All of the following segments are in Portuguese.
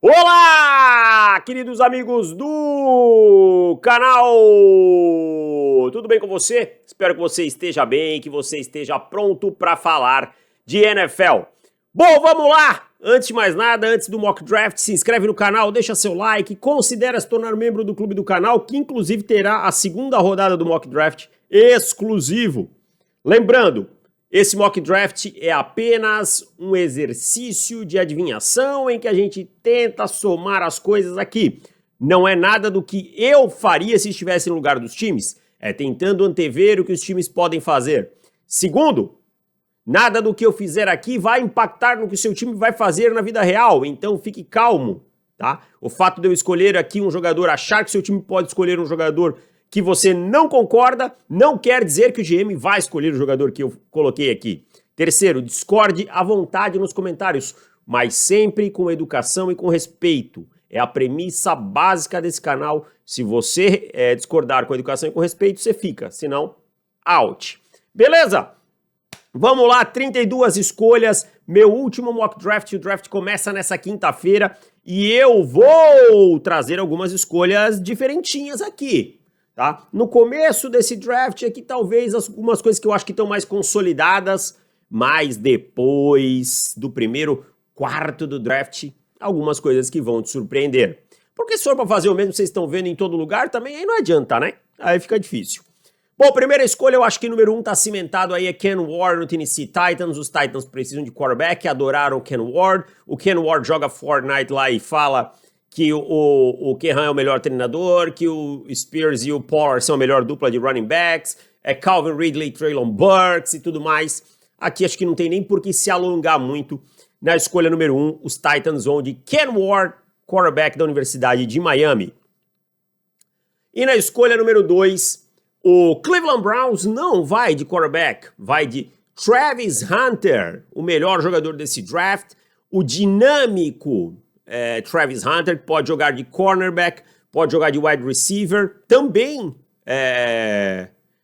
Olá, queridos amigos do canal! Tudo bem com você? Espero que você esteja bem, que você esteja pronto para falar de NFL. Bom, vamos lá! Antes de mais nada, antes do Mock Draft, se inscreve no canal, deixa seu like, considere se tornar membro do clube do canal, que inclusive terá a segunda rodada do Mock Draft exclusivo. Lembrando, esse mock draft é apenas um exercício de adivinhação em que a gente tenta somar as coisas aqui. Não é nada do que eu faria se estivesse no lugar dos times. É tentando antever o que os times podem fazer. Segundo, nada do que eu fizer aqui vai impactar no que o seu time vai fazer na vida real. Então fique calmo, tá? O fato de eu escolher aqui um jogador, achar que seu time pode escolher um jogador que você não concorda, não quer dizer que o GM vai escolher o jogador que eu coloquei aqui. Terceiro, discorde à vontade nos comentários, mas sempre com educação e com respeito. É a premissa básica desse canal. Se você discordar com educação e com respeito, você fica, senão, out. Beleza? Vamos lá, 32 escolhas, meu último mock draft, o draft começa nessa quinta-feira e eu vou trazer algumas escolhas diferentinhas aqui. Tá? No começo desse draft aqui, talvez algumas coisas que eu acho que estão mais consolidadas, mas depois do primeiro quarto do draft, algumas coisas que vão te surpreender. Porque se for para fazer o mesmo que vocês estão vendo em todo lugar, também aí não adianta, né? Aí fica difícil. Bom, primeira escolha, eu acho que número 1 tá cimentado aí, é Ken Ward no Tennessee Titans. Os Titans precisam de quarterback, adoraram o Ken Ward. O Ken Ward joga Fortnite lá e fala que o Kehan é o melhor treinador, que o Spears e o Pollard são a melhor dupla de running backs, é Calvin Ridley, Treylon Burks e tudo mais. Aqui acho que não tem nem por que se alongar muito. Na escolha número 1, os Titans vão de Ken Ward, quarterback da Universidade de Miami. E na escolha número 2, o Cleveland Browns não vai de quarterback, vai de Travis Hunter, o melhor jogador desse draft, o dinâmico Travis Hunter, que pode jogar de cornerback, pode jogar de wide receiver, também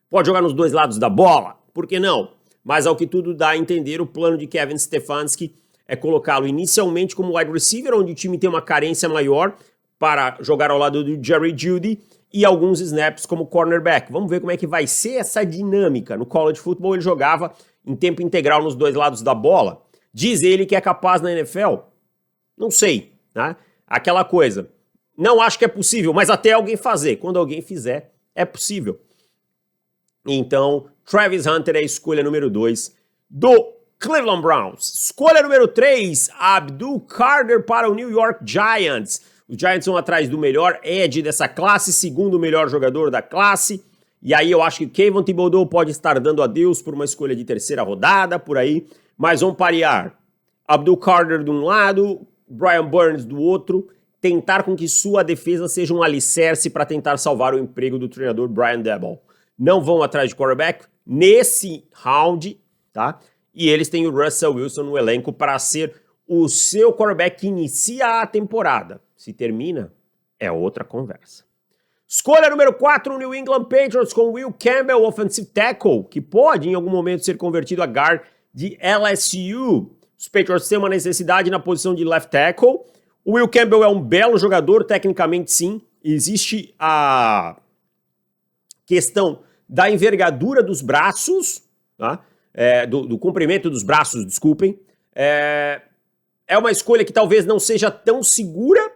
pode jogar nos dois lados da bola, por que não? Mas ao que tudo dá a entender, o plano de Kevin Stefanski é colocá-lo inicialmente como wide receiver, onde o time tem uma carência maior para jogar ao lado do Jerry Jeudy, e alguns snaps como cornerback. Vamos ver como é que vai ser essa dinâmica. No college football ele jogava em tempo integral nos dois lados da bola. Diz ele que é capaz na NFL? Não sei, né? Aquela coisa. Não acho que é possível, mas até alguém fazer. Quando alguém fizer, é possível. Então, Travis Hunter é a escolha número 2 do Cleveland Browns. Escolha número 3, Abdul Carter para o New York Giants. Os Giants vão atrás do melhor edge dessa classe, segundo melhor jogador da classe. E aí eu acho que Kayvon Thibodeaux pode estar dando adeus por uma escolha de terceira rodada, por aí. Mas vão parear Abdul Carter de um lado, Brian Burns do outro, tentar com que sua defesa seja um alicerce para tentar salvar o emprego do treinador Brian Daboll. Não vão atrás de quarterback nesse round, tá? E eles têm o Russell Wilson no elenco para ser o seu quarterback que inicia a temporada. Se termina, é outra conversa. Escolha número 4, o New England Patriots com Will Campbell, offensive tackle, que pode em algum momento ser convertido a guard de LSU. Os Patriots têm uma necessidade na posição de left tackle. O Will Campbell é um belo jogador, tecnicamente sim. Existe a questão da envergadura dos braços, tá? Do comprimento dos braços, desculpem. É uma escolha que talvez não seja tão segura,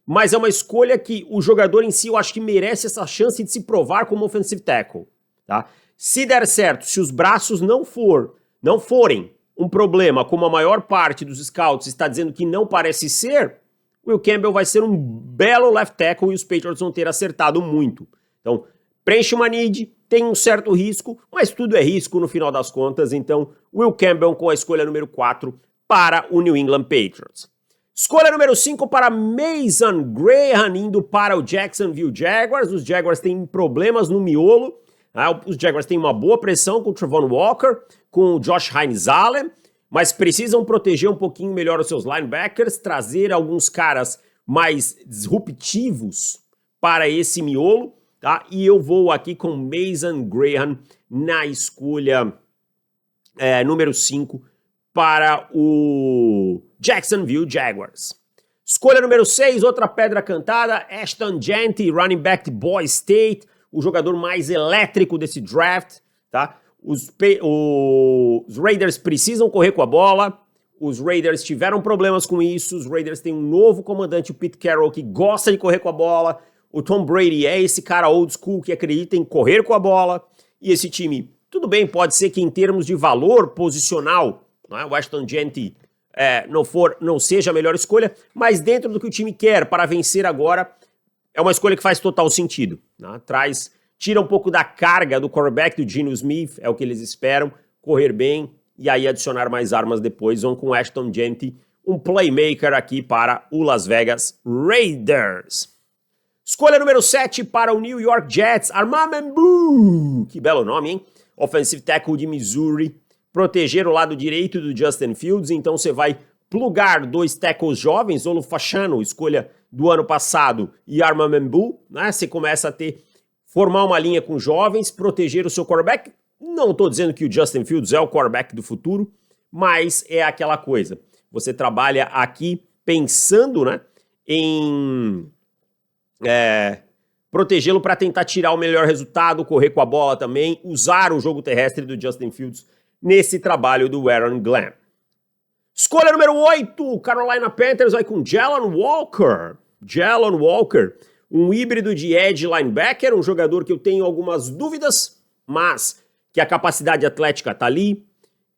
mas é uma escolha que o jogador em si eu acho que merece essa chance de se provar como offensive tackle. Tá? Se der certo, se os braços não forem um problema, como a maior parte dos scouts está dizendo que não parece ser, o Will Campbell vai ser um belo left tackle e os Patriots vão ter acertado muito. Então, preenche uma need, tem um certo risco, mas tudo é risco no final das contas. Então, Will Campbell com a escolha número 4 para o New England Patriots. Escolha número 5 para Mason Graham, indo para o Jacksonville Jaguars. Os Jaguars têm problemas no miolo. Os Jaguars têm uma boa pressão com o Travon Walker, com o Josh Hines-Allen, mas precisam proteger um pouquinho melhor os seus linebackers, trazer alguns caras mais disruptivos para esse miolo, tá? E eu vou aqui com Mason Graham na escolha número 5 para o Jacksonville Jaguars. Escolha número 6, outra pedra cantada, Ashton Jeanty, running back de Boise State, o jogador mais elétrico desse draft, tá? Os Raiders precisam correr com a bola, os Raiders tiveram problemas com isso, os Raiders têm um novo comandante, o Pete Carroll, que gosta de correr com a bola, o Tom Brady é esse cara old school que acredita em correr com a bola, e esse time, tudo bem, pode ser que em termos de valor posicional, não é? O Ashton Jeanty não seja a melhor escolha, mas dentro do que o time quer para vencer agora, é uma escolha que faz total sentido. Né? Tira um pouco da carga do quarterback do Geno Smith, é o que eles esperam, correr bem e aí adicionar mais armas depois. Vão com Ashton Jeanty, um playmaker aqui para o Las Vegas Raiders. Escolha número 7 para o New York Jets, Armamenbu, que belo nome, hein? Offensive tackle de Missouri, proteger o lado direito do Justin Fields, então você vai plugar 2 tackles jovens, Olu Fashanu, escolha do ano passado, e Armamenbu, né? Você começa a formar uma linha com jovens, proteger o seu quarterback. Não estou dizendo que o Justin Fields é o quarterback do futuro, mas é aquela coisa. Você trabalha aqui pensando, né, em protegê-lo para tentar tirar o melhor resultado, correr com a bola também, usar o jogo terrestre do Justin Fields nesse trabalho do Aaron Glenn. Escolha número 8, Carolina Panthers vai com Jalen Walker. Jalen Walker, um híbrido de edge linebacker, um jogador que eu tenho algumas dúvidas, mas que a capacidade atlética está ali,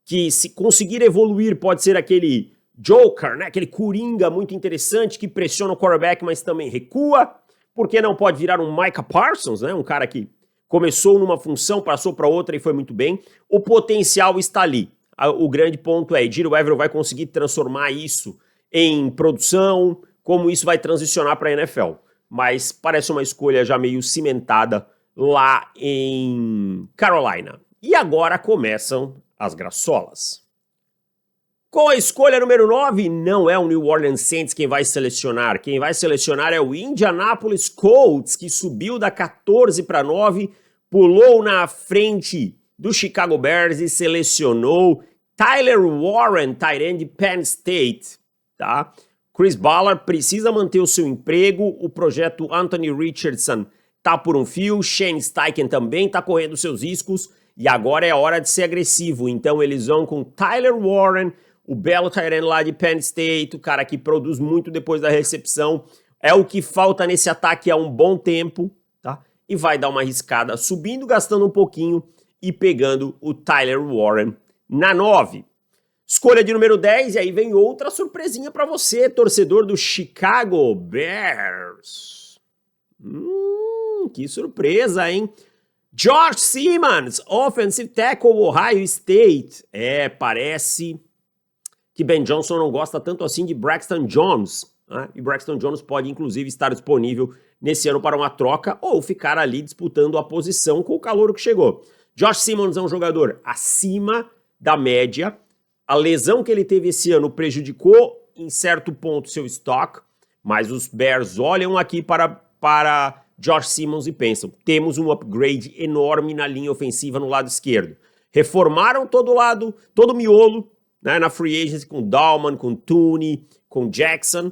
que se conseguir evoluir pode ser aquele joker, né? Aquele coringa muito interessante que pressiona o quarterback, mas também recua. Por que não pode virar um Micah Parsons, né? Um cara que começou numa função, passou para outra e foi muito bem. O potencial está ali. O grande ponto é, Ejiro Evero vai conseguir transformar isso em produção, como isso vai transicionar para a NFL. Mas parece uma escolha já meio cimentada lá em Carolina. E agora começam as graçolas. Com a escolha número 9, não é o New Orleans Saints quem vai selecionar. Quem vai selecionar é o Indianapolis Colts, que subiu da 14 para 9, pulou na frente do Chicago Bears e selecionou Tyler Warren, tight end de Penn State. Tá? Chris Ballard precisa manter o seu emprego, o projeto Anthony Richardson tá por um fio, Shane Steichen também tá correndo seus riscos, e agora é hora de ser agressivo. Então eles vão com Tyler Warren, o belo tight end lá de Penn State, o cara que produz muito depois da recepção, é o que falta nesse ataque há um bom tempo, tá? E vai dar uma arriscada subindo, gastando um pouquinho e pegando o Tyler Warren na 9. Escolha de número 10, e aí vem outra surpresinha para você, torcedor do Chicago Bears. Que surpresa, hein? Josh Simmons, offensive tackle Ohio State. Parece que Ben Johnson não gosta tanto assim de Braxton Jones, né? E Braxton Jones pode inclusive estar disponível nesse ano para uma troca ou ficar ali disputando a posição com o calouro que chegou. Josh Simmons é um jogador acima da média. A lesão que ele teve esse ano prejudicou em certo ponto seu estoque, mas os Bears olham aqui para Josh Simmons e pensam, temos um upgrade enorme na linha ofensiva no lado esquerdo. Reformaram todo o miolo, né, na free agency com Dalman, com Tooney, com Jackson.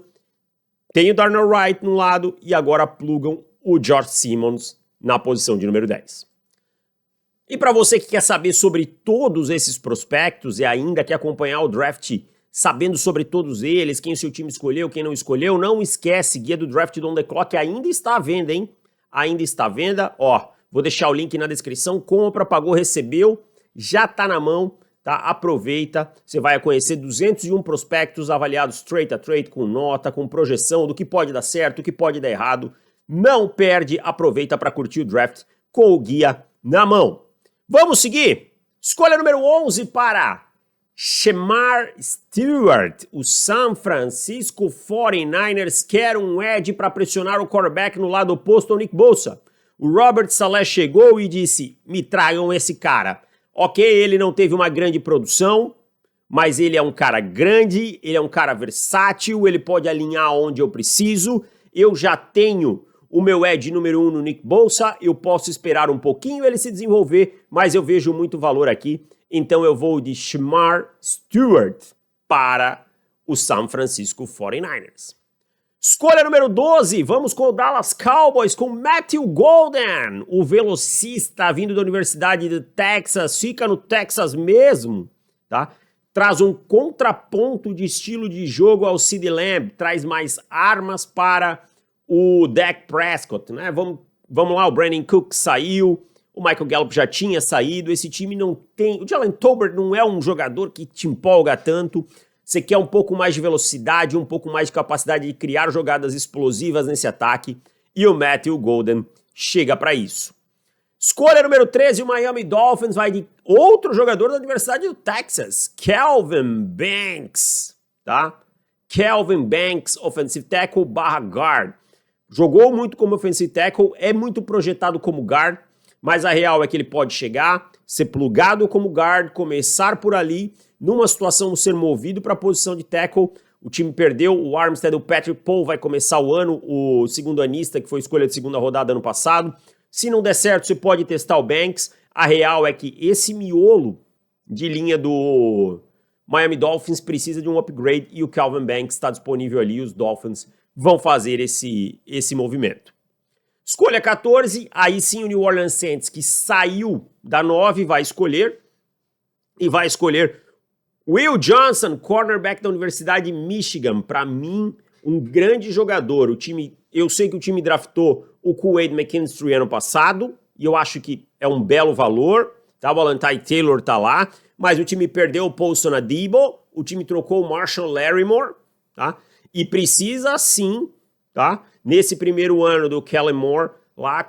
Tem o Darnell Wright no lado e agora plugam o Josh Simmons na posição de número 10. E para você que quer saber sobre todos esses prospectos e ainda quer acompanhar o draft sabendo sobre todos eles, quem o seu time escolheu, quem não escolheu, não esquece, Guia do Draft on the Clock ainda está à venda, hein? Ainda está à venda, ó, vou deixar o link na descrição, compra, pagou, recebeu, já tá na mão, tá? Aproveita, você vai conhecer 201 prospectos avaliados trade a trade, com nota, com projeção do que pode dar certo, o que pode dar errado. Não perde, aproveita para curtir o draft com o guia na mão. Vamos seguir? Escolha número 11 para Shemar Stewart. O San Francisco 49ers quer um edge para pressionar o quarterback no lado oposto ao Nick Bosa. O Robert Saleh chegou e disse, me tragam esse cara. Ok, ele não teve uma grande produção, mas ele é um cara grande, ele é um cara versátil, ele pode alinhar onde eu preciso. Eu já tenho o meu edge número 1 no Nick Bosa, eu posso esperar um pouquinho ele se desenvolver, mas eu vejo muito valor aqui. Então eu vou de Shemar Stewart para o San Francisco 49ers. Escolha número 12, vamos com o Dallas Cowboys, com Matthew Golden, o velocista vindo da Universidade de Texas, fica no Texas mesmo, tá? Traz um contraponto de estilo de jogo ao CeeDee Lamb, traz mais armas para o Dak Prescott, né? Vamos lá, o Brandon Cook saiu, o Michael Gallup já tinha saído, esse time não tem... O Jalen Tolbert não é um jogador que te empolga tanto. Você quer um pouco mais de velocidade, um pouco mais de capacidade de criar jogadas explosivas nesse ataque, e o Matthew Golden chega para isso. Escolha número 13, o Miami Dolphins vai de outro jogador da Universidade do Texas, Kelvin Banks, tá? Kelvin Banks, offensive tackle / guard. Jogou muito como offensive tackle, é muito projetado como guard, mas a real é que ele pode chegar, ser plugado como guard, começar por ali, numa situação ser movido para a posição de tackle. O time perdeu o Armstead, o Patrick Paul vai começar o ano, o segundo anista, que foi escolha de segunda rodada ano passado. Se não der certo, você pode testar o Banks. A real é que esse miolo de linha do Miami Dolphins precisa de um upgrade e o Kelvin Banks está disponível ali. Os Dolphins vão fazer esse movimento. Escolha 14, aí sim o New Orleans Saints, que saiu da 9, vai escolher. E vai escolher Will Johnson, cornerback da Universidade de Michigan. Para mim, um grande jogador. Eu sei que o time draftou o Kool-Aid McKinstry ano passado, e eu acho que é um belo valor. Tá? O Valentine Taylor tá lá, mas o time perdeu o Paulson Adebo, o time trocou o Marshall Lattimore, tá? E precisa sim, tá? Nesse primeiro ano do Kellen Moore, lá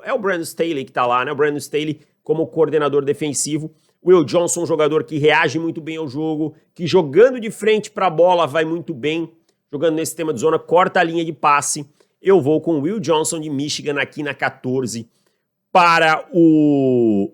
é o Brandon Staley que tá lá, né? O Brandon Staley como coordenador defensivo. Will Johnson, um jogador que reage muito bem ao jogo, que jogando de frente para a bola vai muito bem, jogando nesse sistema de zona, corta a linha de passe. Eu vou com o Will Johnson de Michigan aqui na 14 para o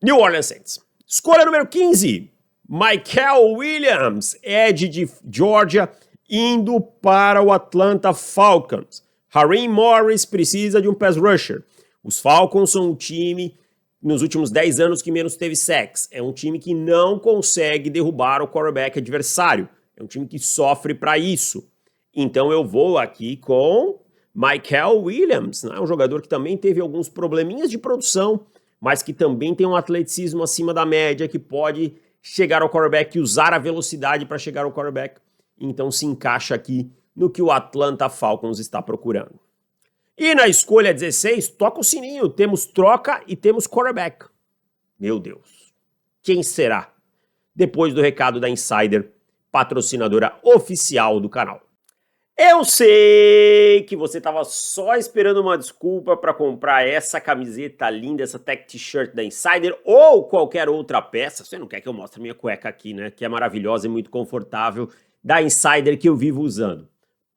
New Orleans Saints. Escolha número 15, Michael Williams, edge de Georgia, indo para o Atlanta Falcons. Harim Morris precisa de um pass rusher. Os Falcons são um time nos últimos 10 anos que menos teve sacks. É um time que não consegue derrubar o quarterback adversário. É um time que sofre para isso. Então eu vou aqui com Michael Williams, né? Um jogador que também teve alguns probleminhas de produção, mas que também tem um atleticismo acima da média, que pode chegar ao quarterback e usar a velocidade para chegar ao quarterback. Então se encaixa aqui no que o Atlanta Falcons está procurando. E na escolha 16, toca o sininho, temos troca e temos quarterback. Meu Deus, quem será? Depois do recado da Insider, patrocinadora oficial do canal. Eu sei que você estava só esperando uma desculpa para comprar essa camiseta linda, essa tech t-shirt da Insider ou qualquer outra peça. Você não quer que eu mostre minha cueca aqui, né? Que é maravilhosa e muito confortável, da Insider que eu vivo usando.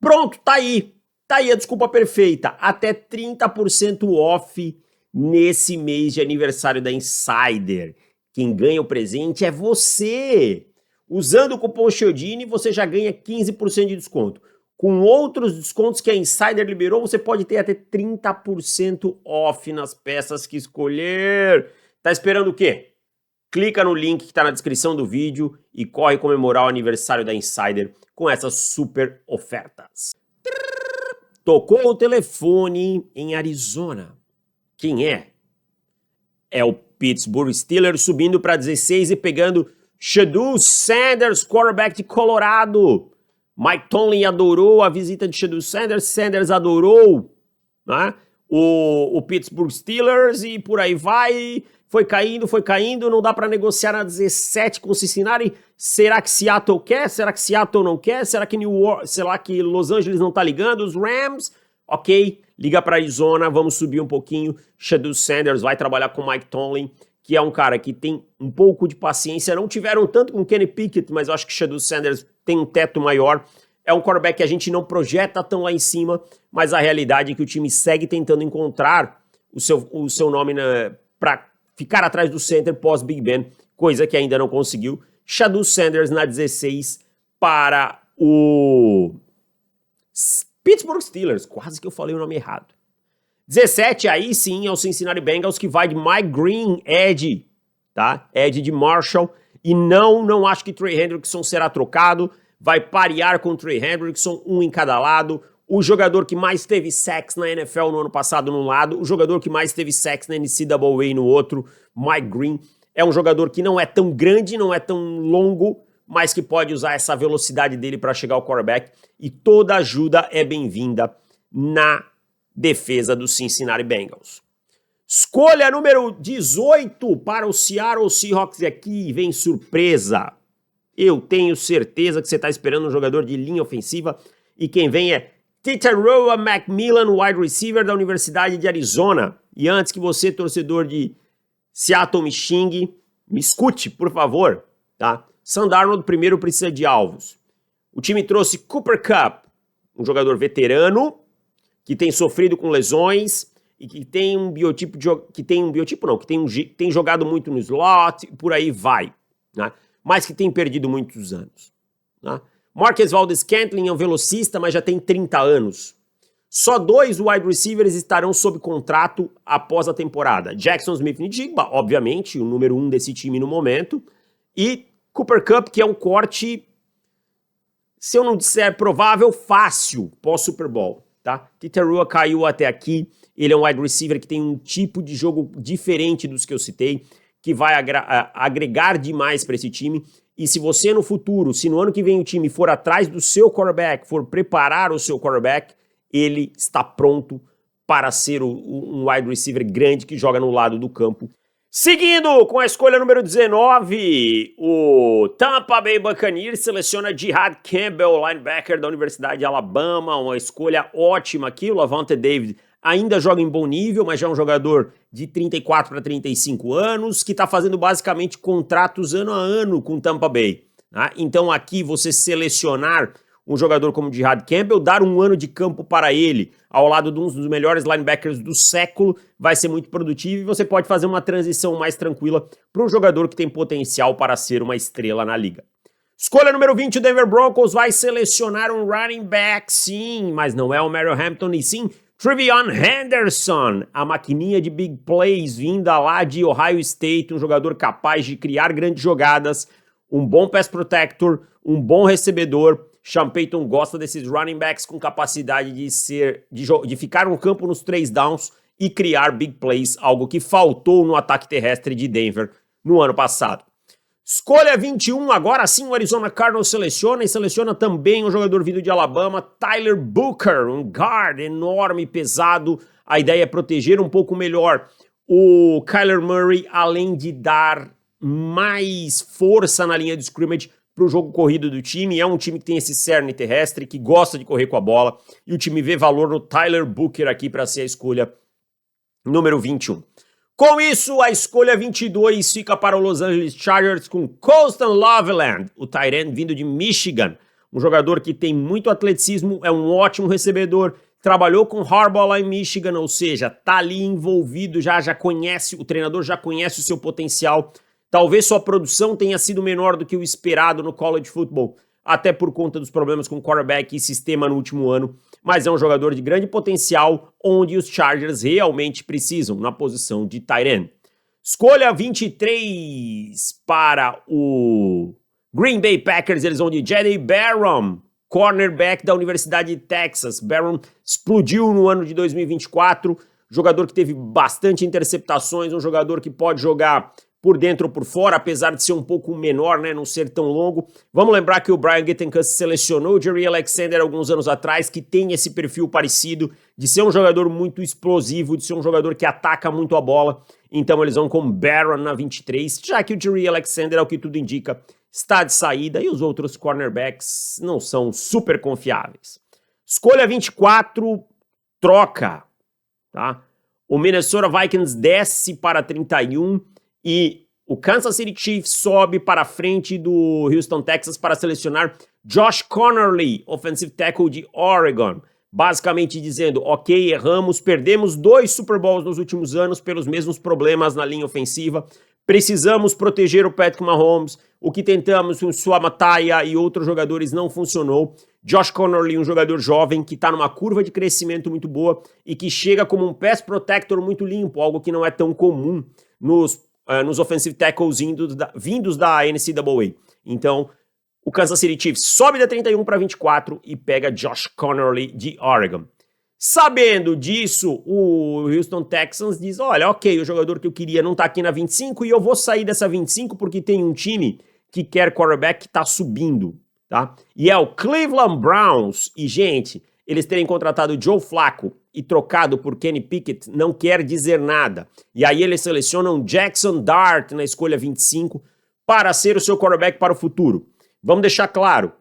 Pronto, tá aí. Tá aí a desculpa perfeita, até 30% off nesse mês de aniversário da Insider. Quem ganha o presente é você. Usando o cupom Chiodini, você já ganha 15% de desconto. Com outros descontos que a Insider liberou, você pode ter até 30% off nas peças que escolher. Tá esperando o quê? Clica no link que tá na descrição do vídeo e corre comemorar o aniversário da Insider com essas super ofertas. Tocou o telefone em Arizona. Quem é? É o Pittsburgh Steelers subindo para 16 e pegando Shedeur Sanders, quarterback de Colorado. Mike Tomlin adorou a visita de Shedeur Sanders, Sanders adorou, né? O Pittsburgh Steelers e por aí vai. Foi caindo, não dá para negociar na 17 com o Cincinnati. Será que Seattle quer? Será que Seattle não quer? Será que Los Angeles não tá ligando? Os Rams? Ok, liga para Arizona, vamos subir um pouquinho. Shedeur Sanders vai trabalhar com Mike Tomlin, que é um cara que tem um pouco de paciência. Não tiveram tanto com Kenny Pickett, mas eu acho que Shedeur Sanders tem um teto maior. É um quarterback que a gente não projeta tão lá em cima, mas a realidade é que o time segue tentando encontrar o seu nome para ficar atrás do center pós-Big Ben, coisa que ainda não conseguiu. Shedeur Sanders na 16 para o Pittsburgh Steelers. Quase que eu falei o nome errado. 17, aí sim, é o Cincinnati Bengals, que vai de Mike Green, Ed, tá? Ed de Marshall. E não acho que Trey Hendrickson será trocado. vai parear com o Trey Hendrickson, um em cada lado. O jogador que mais teve sacks na NFL no ano passado num lado, o jogador que mais teve sacks na NCAA no outro, Mike Green. É um jogador que não é tão grande, não é tão longo, mas que pode usar essa velocidade dele para chegar ao quarterback. E toda ajuda é bem-vinda na defesa do Cincinnati Bengals. Escolha número 18 para o Seattle Seahawks. E aqui vem surpresa. Eu tenho certeza que você está esperando um jogador de linha ofensiva. E quem vem é Titaroa McMillan, wide receiver da Universidade de Arizona. E antes que você, torcedor de Seattle, me xingue, me escute, por favor. Tá? Sam Darnold primeiro precisa de alvos. O time trouxe Cooper Kupp, um jogador veterano, que tem sofrido com lesões e que tem um biotipo que tem jogado muito no slot e por aí vai, né? Mas que tem perdido muitos anos, né? Marquez Valdes-Scantling é um velocista, mas já tem 30 anos. Só 2 wide receivers estarão sob contrato após a temporada. Jackson Smith-Njigba, obviamente, o número 1 desse time no momento, e Cooper Kupp, que é um corte, se eu não disser provável, fácil pós-Super Bowl. Tá? Titaroa caiu até aqui, ele é um wide receiver que tem um tipo de jogo diferente dos que eu citei, que vai agregar demais para esse time, e se você no futuro, se no ano que vem o time for atrás do seu quarterback, for preparar o seu quarterback, ele está pronto para ser um wide receiver grande que joga no lado do campo. Seguindo com a escolha número 19, o Tampa Bay Buccaneers seleciona Jihad Campbell, linebacker da Universidade de Alabama, uma escolha ótima aqui. O Lavonte David ainda joga em bom nível, mas já é um jogador de 34 para 35 anos, que está fazendo basicamente contratos ano a ano com Tampa Bay. Tá? Então aqui você selecionar um jogador como Jihad Campbell, dar um ano de campo para ele, ao lado de um dos melhores linebackers do século, vai ser muito produtivo e você pode fazer uma transição mais tranquila para um jogador que tem potencial para ser uma estrela na liga. Escolha número 20, o Denver Broncos vai selecionar um running back, sim, mas não é o Mario Hampton, e sim TreVeyon Henderson, a maquininha de big plays vinda lá de Ohio State, um jogador capaz de criar grandes jogadas, um bom pass protector, um bom recebedor. Sean Payton gosta desses running backs com capacidade de ficar no campo nos 3 downs e criar big plays, algo que faltou no ataque terrestre de Denver no ano passado. Escolha 21, agora sim o Arizona Cardinals seleciona também um jogador vindo de Alabama, Tyler Booker, um guard enorme, pesado. A ideia é proteger um pouco melhor o Kyler Murray, além de dar mais força na linha de scrimmage para o jogo corrido do time. É um time que tem esse cerne terrestre, que gosta de correr com a bola, e o time vê valor no Tyler Booker aqui para ser a escolha número 21. Com isso, a escolha 22 fica para o Los Angeles Chargers com Colston Loveland, o tight end vindo de Michigan, um jogador que tem muito atleticismo, é um ótimo recebedor, trabalhou com Harbaugh lá em Michigan, ou seja, tá ali envolvido, já conhece, o treinador já conhece o seu potencial. Talvez sua produção tenha sido menor do que o esperado no college football, até por conta dos problemas com quarterback e sistema no último ano, mas é um jogador de grande potencial, onde os Chargers realmente precisam, na posição de tight end. Escolha 23 para o Green Bay Packers, eles vão de Jedi Barron, cornerback da Universidade de Texas. Barron explodiu no ano de 2024, jogador que teve bastante interceptações, um jogador que pode jogar por dentro ou por fora, apesar de ser um pouco menor, né, não ser tão longo. Vamos lembrar que o Brian Gutekunst selecionou o Jerry Alexander alguns anos atrás, que tem esse perfil parecido, de ser um jogador muito explosivo, de ser um jogador que ataca muito a bola. Então eles vão com Barron na 23, já que o Jerry Alexander, ao que tudo indica, está de saída e os outros cornerbacks não são super confiáveis. Escolha 24, troca, tá? O Minnesota Vikings desce para 31, e o Kansas City Chiefs sobe para a frente do Houston Texas para selecionar Josh Conerly, offensive tackle de Oregon. Basicamente dizendo, ok, erramos, perdemos 2 Super Bowls nos últimos anos pelos mesmos problemas na linha ofensiva. Precisamos proteger o Patrick Mahomes. O que tentamos com Suamataia e outros jogadores não funcionou. Josh Conerly, um jogador jovem que está numa curva de crescimento muito boa e que chega como um pass protector muito limpo, algo que não é tão comum nos offensive tackles vindos da NCAA. Então, O Kansas City Chiefs sobe da 31 para 24 e pega Josh Connerly de Oregon. Sabendo disso, o Houston Texans diz, olha, ok, o jogador que eu queria não tá aqui na 25 e eu vou sair dessa 25 porque tem um time que quer quarterback que tá subindo, tá? E é o Cleveland Browns. E, gente, eles terem contratado Joe Flacco e trocado por Kenny Pickett não quer dizer nada. E aí eles selecionam Jackson Dart na escolha 25 para ser o seu quarterback para o futuro. Vamos deixar claro,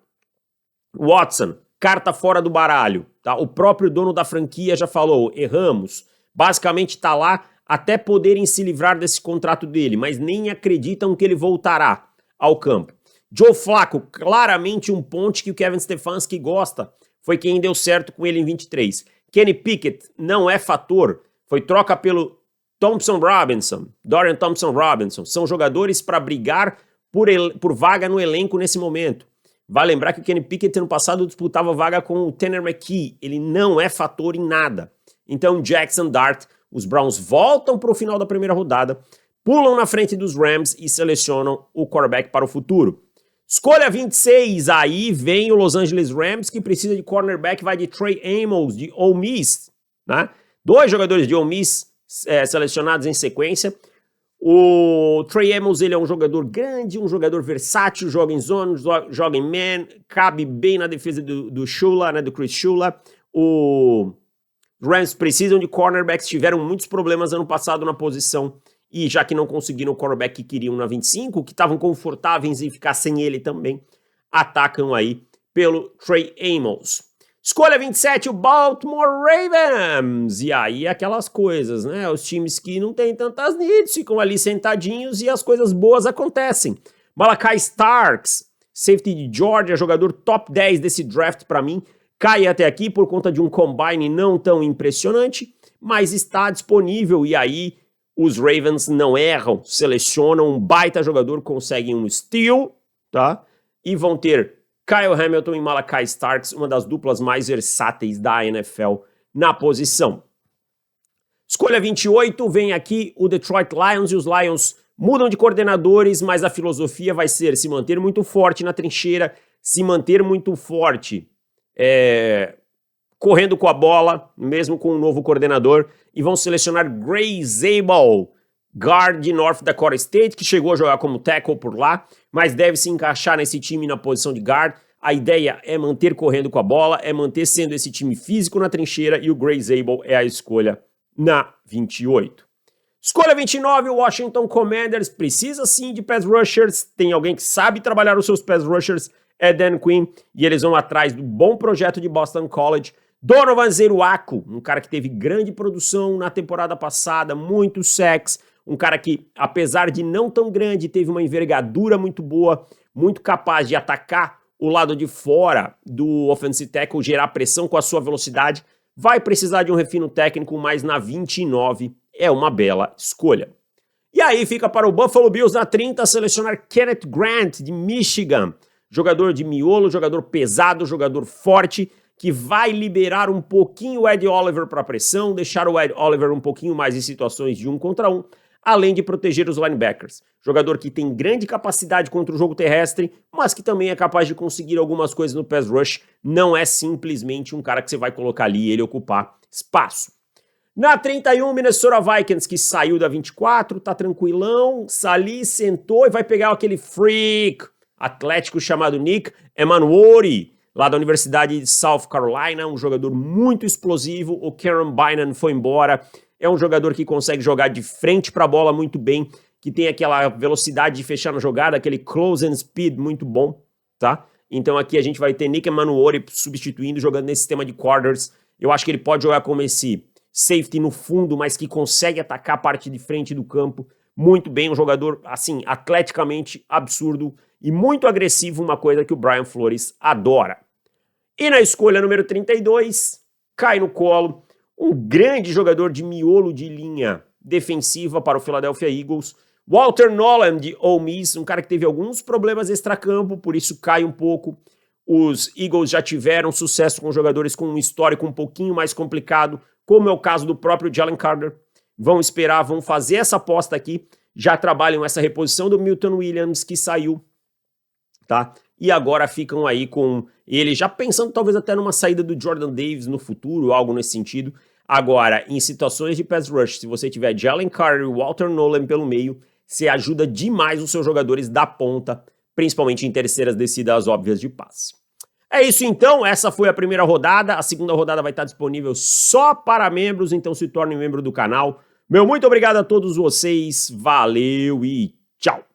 Watson, carta fora do baralho, tá? O próprio dono da franquia já falou, erramos, basicamente tá lá até poderem se livrar desse contrato dele, mas nem acreditam que ele voltará ao campo. Joe Flacco, claramente um ponte que o Kevin Stefanski gosta, foi quem deu certo com ele em 23. Kenny Pickett não é fator, foi troca pelo Dorian Thompson-Robinson, são jogadores para brigar por vaga no elenco nesse momento. Vale lembrar que o Kenny Pickett ano passado disputava vaga com o Tanner McKee, ele não é fator em nada. Então Jackson Dart, os Browns voltam para o final da primeira rodada, pulam na frente dos Rams e selecionam o quarterback para o futuro. Escolha 26, aí vem o Los Angeles Rams, que precisa de cornerback, vai de Trey Amos, de Ole Miss, né? 2 jogadores de Ole Miss selecionados em sequência. O Trey Amos, ele é um jogador grande, um jogador versátil, joga em zone, joga em man, cabe bem na defesa do Shula, né, do Chris Shula. O Rams precisam de cornerbacks, tiveram muitos problemas ano passado na posição, e já que não conseguiram o cornerback que queriam na 25, que estavam confortáveis em ficar sem ele também, atacam aí pelo Trey Amos. Escolha 27, o Baltimore Ravens. E aí aquelas coisas, né? Os times que não têm tantas needs ficam ali sentadinhos e as coisas boas acontecem. Malachi Starks, safety de Georgia, jogador top 10 desse draft para mim, cai até aqui por conta de um combine não tão impressionante, mas está disponível e aí os Ravens não erram, selecionam um baita jogador, conseguem um steal, tá? E vão ter Kyle Hamilton e Malachi Starks, uma das duplas mais versáteis da NFL na posição. Escolha 28, vem aqui o Detroit Lions, e os Lions mudam de coordenadores, mas a filosofia vai ser se manter muito forte na trincheira, se manter muito forte correndo com a bola, mesmo com um novo coordenador, e vão selecionar Gray Zabel, guard de North Dakota State, que chegou a jogar como tackle por lá, mas deve se encaixar nesse time na posição de guard. A ideia é manter correndo com a bola, é manter sendo esse time físico na trincheira, e o Gray Zabel é a escolha na 28. Escolha 29, o Washington Commanders precisa sim de pass rushers, tem alguém que sabe trabalhar os seus pass rushers, é Dan Quinn, e eles vão atrás do bom projeto de Boston College, Donovan Zeruaco, um cara que teve grande produção na temporada passada, muito sacks, um cara que, apesar de não tão grande, teve uma envergadura muito boa, muito capaz de atacar o lado de fora do offensive tackle, gerar pressão com a sua velocidade, vai precisar de um refino técnico, mas na 29 é uma bela escolha. E aí fica para o Buffalo Bills na 30 selecionar Kenneth Grant, de Michigan, jogador de miolo, jogador pesado, jogador forte, que vai liberar um pouquinho o Ed Oliver para pressão, deixar o Ed Oliver um pouquinho mais em situações de 1 contra 1, além de proteger os linebackers. Jogador que tem grande capacidade contra o jogo terrestre, mas que também é capaz de conseguir algumas coisas no pass rush. Não é simplesmente um cara que você vai colocar ali e ele ocupar espaço. Na 31, Minnesota Vikings, que saiu da 24, tá tranquilão, ali, sentou e vai pegar aquele freak atlético chamado Nick Emanuori, lá da Universidade de South Carolina, um jogador muito explosivo. O Karen Bynum foi embora. É um jogador que consegue jogar de frente para a bola muito bem, que tem aquela velocidade de fechar na jogada, aquele close and speed muito bom, tá? Então aqui a gente vai ter Nick Emanuori substituindo, jogando nesse sistema de quarters. Eu acho que ele pode jogar como esse safety no fundo, mas que consegue atacar a parte de frente do campo muito bem. Um jogador, assim, atleticamente absurdo e muito agressivo, uma coisa que o Brian Flores adora. E na escolha número 32, cai no colo um grande jogador de miolo de linha defensiva para o Philadelphia Eagles, Walter Nolan, de Ole Miss, um cara que teve alguns problemas extracampo, por isso cai um pouco. Os Eagles já tiveram sucesso com jogadores com um histórico um pouquinho mais complicado, como é o caso do próprio Jalen Carter. Vão esperar, vão fazer essa aposta aqui, já trabalham essa reposição do Milton Williams, que saiu, tá? e agora ficam aí com ele já pensando talvez até numa saída do Jordan Davis no futuro, algo nesse sentido. Agora, em situações de pass rush, se você tiver Jalen Carter e Walter Nolan pelo meio, você ajuda demais os seus jogadores da ponta, principalmente em terceiras descidas óbvias de passe. É isso então, essa foi a primeira rodada, a segunda rodada vai estar disponível só para membros, então se torne membro do canal. Meu muito obrigado a todos vocês, valeu e tchau!